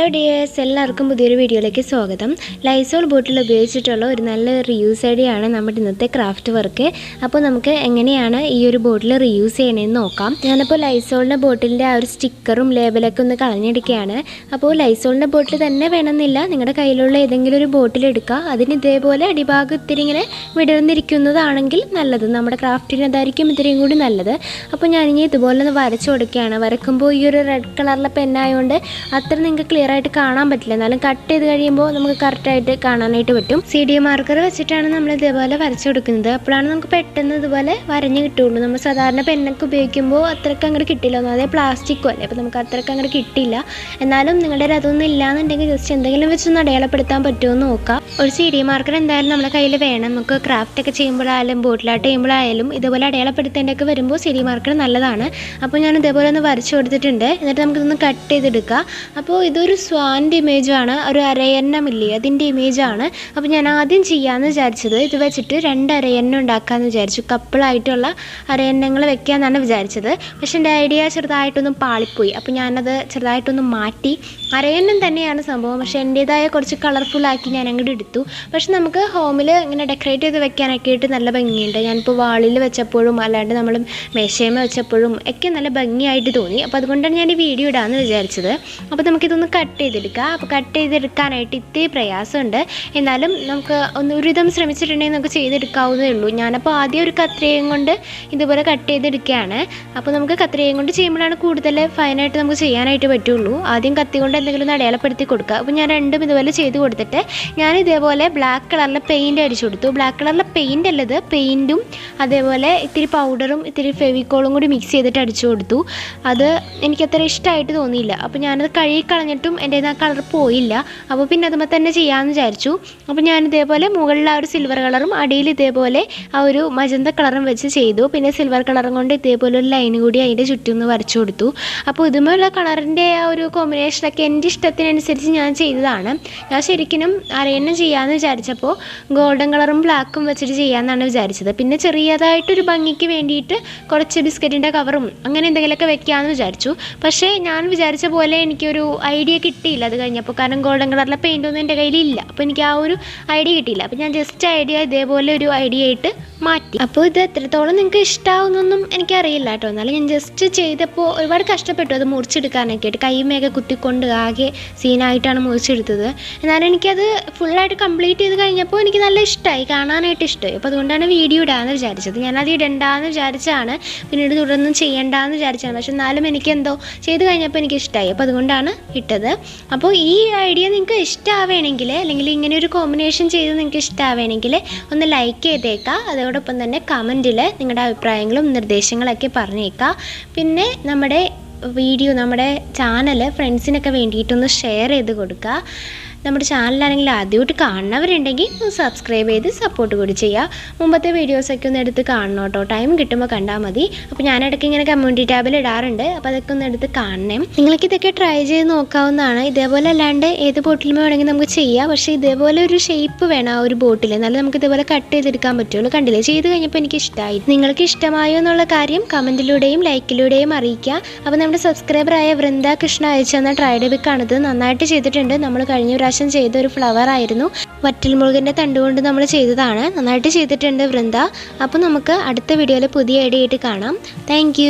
Hello dears, എല്ലാവർക്കും പുതിയൊരു വീഡിയോയിലേക്ക് സ്വാഗതം. ലൈസോൾ ബോട്ടിൽ ഉപയോഗിച്ചിട്ടുള്ള ഒരു നല്ല റീയൂസ് ഐഡിയയാണ് നമ്മുടെ ഇന്നത്തെ ക്രാഫ്റ്റ് വർക്ക്. അപ്പോൾ നമുക്ക് എങ്ങനെയാണ് ഈ ഒരു ബോട്ടിൽ റീയൂസ് ചെയ്യണമെന്ന് നോക്കാം. ഞാനിപ്പോൾ ലൈസോളിൻ്റെ ബോട്ടിലിൻ്റെ ആ ഒരു സ്റ്റിക്കറും ലേബലൊക്കെ ഒന്ന് കളഞ്ഞെടുക്കുകയാണ്. അപ്പോൾ ലൈസോളിൻ്റെ ബോട്ടിൽ തന്നെ വേണമെന്നില്ല, നിങ്ങളുടെ കയ്യിലുള്ള ഏതെങ്കിലും ഒരു ബോട്ടിൽ എടുക്കുക. അതിന് ഇതേപോലെ അടിഭാഗം ഇത്തിരി ഇങ്ങനെ വിടർന്നിരിക്കുന്നതാണെങ്കിൽ നല്ലത്, നമ്മുടെ ക്രാഫ്റ്റിന് അതായിരിക്കും ഇത്തിരിയും കൂടി നല്ലത്. അപ്പോൾ ഞാനിങ്ങനെ ഇതുപോലെ ഒന്ന് വരച്ചു കൊടുക്കുകയാണ്. വരക്കുമ്പോൾ ഈ ഒരു റെഡ് കളറിലെ പെന്നായതുകൊണ്ട് അത്ര നിങ്ങൾക്ക് ക്ലിയർ ആയിട്ട് കാണാൻ പറ്റില്ല, എന്നാലും കട്ട് ചെയ്ത് കഴിയുമ്പോൾ നമുക്ക് കറക്റ്റായിട്ട് കാണാനായിട്ട് പറ്റും. CD മാർക്കർ വെച്ചിട്ടാണ് നമ്മൾ ഇതേപോലെ വരച്ചു കൊടുക്കുന്നത്. അപ്പോഴാണ് നമുക്ക് പെട്ടെന്ന് ഇതുപോലെ വരഞ്ഞ് കിട്ടുള്ളൂ. നമ്മൾ സാധാരണ പെന്നൊക്കെ ഉപയോഗിക്കുമ്പോൾ അത്രയ്ക്ക് അങ്ങോട്ട് കിട്ടില്ല, അതേ പ്ലാസ്റ്റിക്കും അല്ലേ, അപ്പോൾ നമുക്ക് അത്രയ്ക്ക് അങ്ങോട്ട് കിട്ടില്ല. എന്നാലും നിങ്ങളുടെ അതൊന്നും ഇല്ലാന്നുണ്ടെങ്കിൽ ജസ്റ്റ് എന്തെങ്കിലും വെച്ചൊന്ന് അടയാളപ്പെടുത്താൻ പറ്റുമോ എന്ന് നോക്കാം. ഒരു CD മാർക്കർ എന്തായാലും നമ്മുടെ കയ്യിൽ വേണം. നമുക്ക് ക്രാഫ്റ്റ് ഒക്കെ ചെയ്യുമ്പോഴായാലും ബോട്ടിലാട്ട് ചെയ്യുമ്പോഴായാലും ഇതുപോലെ അടയാളപ്പെടുത്തേണ്ടൊക്കെ വരുമ്പോൾ CD മാർക്കർ നല്ലതാണ്. അപ്പോൾ ഞാൻ ഇതേപോലെ ഒന്ന് വരച്ചു കൊടുത്തിട്ടുണ്ട്. എന്നിട്ട് നമുക്കിതൊന്ന് കട്ട് ചെയ്തെടുക്കാം. അപ്പോൾ ഇതൊരു സ്വാൻ്റെ ഇമേജാണ്, ഒരു അരയന്നമില്ലേ അതിൻ്റെ ഇമേജാണ്. അപ്പോൾ ഞാൻ ആദ്യം ചെയ്യാമെന്ന് വിചാരിച്ചത് ഇത് വെച്ചിട്ട് 2 അരയന്നം ഉണ്ടാക്കാമെന്ന് വിചാരിച്ചു. കപ്പിളായിട്ടുള്ള അരയന്നങ്ങൾ വെക്കാമെന്നാണ് വിചാരിച്ചത്. പക്ഷേ എൻ്റെ ഐഡിയ ചെറുതായിട്ടൊന്നും പാളിപ്പോയി. അപ്പോൾ ഞാനത് ചെറുതായിട്ടൊന്ന് മാറ്റി. അരയന്നം തന്നെയാണ് സംഭവം, പക്ഷേ എൻ്റേതായ കുറച്ച് കളർഫുള്ളാക്കി ഞാൻ അങ്ങോട്ട് എടുത്തു. പക്ഷെ നമുക്ക് ഹോമിൽ ഇങ്ങനെ ഡെക്കറേറ്റ് ചെയ്ത് വെക്കാനൊക്കെ ആയിട്ട് നല്ല ഭംഗിയുണ്ട്. ഞാനിപ്പോൾ വാളിൽ വെച്ചപ്പോഴും അല്ലാണ്ട് നമ്മൾ മേശയമ വെച്ചപ്പോഴും ഒക്കെ നല്ല ഭംഗിയായിട്ട് തോന്നി. അപ്പോൾ അതുകൊണ്ടാണ് ഞാൻ ഈ വീഡിയോ ഇടാമെന്ന് വിചാരിച്ചത്. അപ്പോൾ നമുക്കിതൊന്ന് കട്ട് ചെയ്തെടുക്കാം. അപ്പോൾ കട്ട് ചെയ്തെടുക്കാനായിട്ട് ഇത്തിരി പ്രയാസമുണ്ട്, എന്നാലും നമുക്ക് ഒരുവിധം ശ്രമിച്ചിട്ടുണ്ടെങ്കിൽ നമുക്ക് ചെയ്തെടുക്കാവുന്നതേ ഉള്ളൂ. ഞാനപ്പോൾ ആദ്യം ഒരു കത്രികയും കൊണ്ട് ഇതുപോലെ കട്ട് ചെയ്തെടുക്കുകയാണ്. അപ്പോൾ നമുക്ക് കത്രികയും കൊണ്ട് ചെയ്യുമ്പോഴാണ് കൂടുതൽ ഫൈനായിട്ട് നമുക്ക് ചെയ്യാനായിട്ട് പറ്റുള്ളൂ. ആദ്യം കത്തി കൊണ്ട് എന്തെങ്കിലും ഒന്ന് അടയാളപ്പെടുത്തി കൊടുക്കുക. അപ്പോൾ ഞാൻ രണ്ടും ഇതുപോലെ ചെയ്ത് കൊടുത്തിട്ട് ഞാൻ ഇതേപോലെ ബ്ലാക്ക് കളറിലെ പെയിൻറ്റ് അടിച്ചു കൊടുത്തു. ബ്ലാക്ക് കളറിലെ പെയിൻ്റ് അല്ലത്, പെയിൻറ്റും അതേപോലെ ഇത്തിരി പൗഡറും ഇത്തിരി ഫെവിക്കോളും കൂടി മിക്സ് ചെയ്തിട്ട് അടിച്ചു കൊടുത്തു. അത് എനിക്കത്ര ഇഷ്ടമായിട്ട് തോന്നിയില്ല. അപ്പോൾ ഞാനത് കഴുകിക്കളഞ്ഞിട്ടും എൻ്റെ ആ കളർ പോയില്ല. അപ്പോൾ പിന്നെ അതുമ്പോൾ തന്നെ ചെയ്യാമെന്ന് വിചാരിച്ചു. അപ്പോൾ ഞാൻ ഇതേപോലെ മുകളിൽ ആ ഒരു സിൽവർ കളറും അടിയിൽ ഇതേപോലെ ആ ഒരു മജന്ത കളറും വെച്ച് ചെയ്തു. പിന്നെ സിൽവർ കളറും കൊണ്ട് ഇതേപോലെ ഒരു ലൈൻ കൂടി അതിൻ്റെ ചുറ്റും ഒന്ന് വരച്ചു കൊടുത്തു. അപ്പോൾ ഇതുപോലുള്ള കളറിൻ്റെ ആ ഒരു കോമ്പിനേഷനൊക്കെ എൻ്റെ ഇഷ്ടത്തിനനുസരിച്ച് ഞാൻ ചെയ്തതാണ്. ഞാൻ ശരിക്കും അരയന്നം ചെയ്യാമെന്ന് വിചാരിച്ചപ്പോൾ ഗോൾഡൻ കളറും ബ്ലാക്കും വെച്ചിട്ട് ചെയ്യാമെന്നാണ് വിചാരിച്ചത്. പിന്നെ ചെറിയതായിട്ടൊരു ഭംഗിക്ക് വേണ്ടിയിട്ട് കുറച്ച് ബിസ്ക്കറ്റിൻ്റെ കവറും അങ്ങനെ എന്തെങ്കിലുമൊക്കെ വെക്കാമെന്ന് വിചാരിച്ചു. പക്ഷേ ഞാൻ വിചാരിച്ച പോലെ എനിക്കൊരു ഐഡിയ കിട്ടിയില്ല അത് കഴിഞ്ഞപ്പോൾ. കാരണം ഗോൾഡൻ കളറിലെ പെയിൻ്റൊന്നും എൻ്റെ കയ്യിലില്ല. അപ്പോൾ എനിക്ക് ആ ഒരു ഐഡിയ കിട്ടിയില്ല. അപ്പോൾ ഞാൻ ജസ്റ്റ് ഐഡിയ ഇതേപോലെ ഒരു ഐഡിയ ആയിട്ട് മാറ്റി. അപ്പോൾ ഇത് എത്രത്തോളം നിങ്ങൾക്ക് ഇഷ്ടമാവുന്നൊന്നും എനിക്കറിയില്ല കേട്ടോ. എന്നാലും ഞാൻ ജസ്റ്റ് ചെയ്തപ്പോൾ ഒരുപാട് കഷ്ടപ്പെട്ടു അത് മുറിച്ചെടുക്കാനൊക്കെ ആയിട്ട്. കൈമേക്കെ കുത്തിക്കൊണ്ട് ആകെ സീനായിട്ടാണ് മുറിച്ചെടുത്തത്. എന്നാലും എനിക്കത് ഫുള്ളായിട്ട് കംപ്ലീറ്റ് ചെയ്ത് കഴിഞ്ഞപ്പോൾ എനിക്ക് നല്ല ഇഷ്ടമായി, കാണാനായിട്ട് ഇഷ്ടമായി. അപ്പോൾ അതുകൊണ്ടാണ് വീഡിയോ ഇടാമെന്ന് വിചാരിച്ചത്. ഞാനത് ഇടണ്ടാന്ന് വിചാരിച്ചാണ്, പിന്നീട് തുടർന്നും ചെയ്യണ്ടെന്ന് വിചാരിച്ചാണ്. പക്ഷെ എന്നാലും എനിക്കെന്തോ ചെയ്ത് കഴിഞ്ഞപ്പോൾ എനിക്ക് ഇഷ്ടമായി. അപ്പോൾ അതുകൊണ്ടാണ് ഇട്ടത്. അപ്പോൾ ഈ ഐഡിയ നിങ്ങൾക്ക് ഇഷ്ടമാവുകയാണെങ്കിൽ, അല്ലെങ്കിൽ ഇങ്ങനെ ഒരു കോമ്പിനേഷൻ ചെയ്ത് നിങ്ങൾക്ക് ഇഷ്ടമാവുകയാണെങ്കിൽ ഒന്ന് ലൈക്ക് ചെയ്തേക്കാം. അതോടൊപ്പം തന്നെ കമൻറ്റിൽ നിങ്ങളുടെ അഭിപ്രായങ്ങളും നിർദ്ദേശങ്ങളൊക്കെ പറഞ്ഞേക്കാം. പിന്നെ നമ്മുടെ വീഡിയോ, നമ്മുടെ ചാനൽ ഫ്രണ്ട്സിനൊക്കെ വേണ്ടിയിട്ടൊന്ന് ഷെയർ ചെയ്ത് കൊടുക്കുക. നമ്മുടെ ചാനലാണെങ്കിൽ ആദ്യമായിട്ട് കാണുന്നവരുണ്ടെങ്കിൽ ഒന്ന് സബ്സ്ക്രൈബ് ചെയ്ത് സപ്പോർട്ട് കൂടി ചെയ്യുക. മുമ്പത്തെ വീഡിയോസൊക്കെ ഒന്ന് എടുത്ത് കാണണം കേട്ടോ, ടൈം കിട്ടുമ്പോൾ കണ്ടാൽ മതി. അപ്പോൾ ഞാനിടയ്ക്ക് ഇങ്ങനെ കമ്മ്യൂണിറ്റി ടാബിൽ ഇടാറുണ്ട്, അപ്പോൾ അതൊക്കെ ഒന്ന് എടുത്ത് കാണണം. നിങ്ങൾക്ക് ഇതൊക്കെ ട്രൈ ചെയ്ത് നോക്കാവുന്നതാണ്. ഇതേപോലെ അല്ലാണ്ട് ഏത് ബോട്ടിലും വേണമെങ്കിൽ നമുക്ക് ചെയ്യാം. പക്ഷേ ഇതേപോലെ ഒരു ഷേപ്പ് വേണം ആ ഒരു ബോട്ടിൽ, എന്നാലും നമുക്ക് ഇതേപോലെ കട്ട് ചെയ്തെടുക്കാൻ പറ്റുള്ളൂ. കണ്ടില്ലേ, ചെയ്ത് കഴിഞ്ഞപ്പോൾ എനിക്ക് ഇഷ്ടമായി. നിങ്ങൾക്ക് ഇഷ്ടമായോ എന്നുള്ള കാര്യം കമൻറ്റിലൂടെയും ലൈക്കിലൂടെയും അറിയിക്കുക. അപ്പോൾ നമ്മുടെ സബ്സ്ക്രൈബറായ വൃന്ദ കൃഷ്ണ അയച്ചെന്ന ട്രൈഡ് ബുക്കാണിത്. നന്നായിട്ട് ചെയ്തിട്ടുണ്ട്. നമ്മൾ കഴിഞ്ഞ പ്രാവശ്യം ചെയ്ത ഒരു ഫ്ലവർ ആയിരുന്നു, വറ്റൽമുളകിൻ്റെ തണ്ട് കൊണ്ട് നമ്മൾ ചെയ്തതാണ്. നന്നായിട്ട് ചെയ്തിട്ടുണ്ട് വൃന്ദ. അപ്പോൾ നമുക്ക് അടുത്ത വീഡിയോയിൽ പുതിയ ഐഡിയ ആയിട്ട് കാണാം. താങ്ക്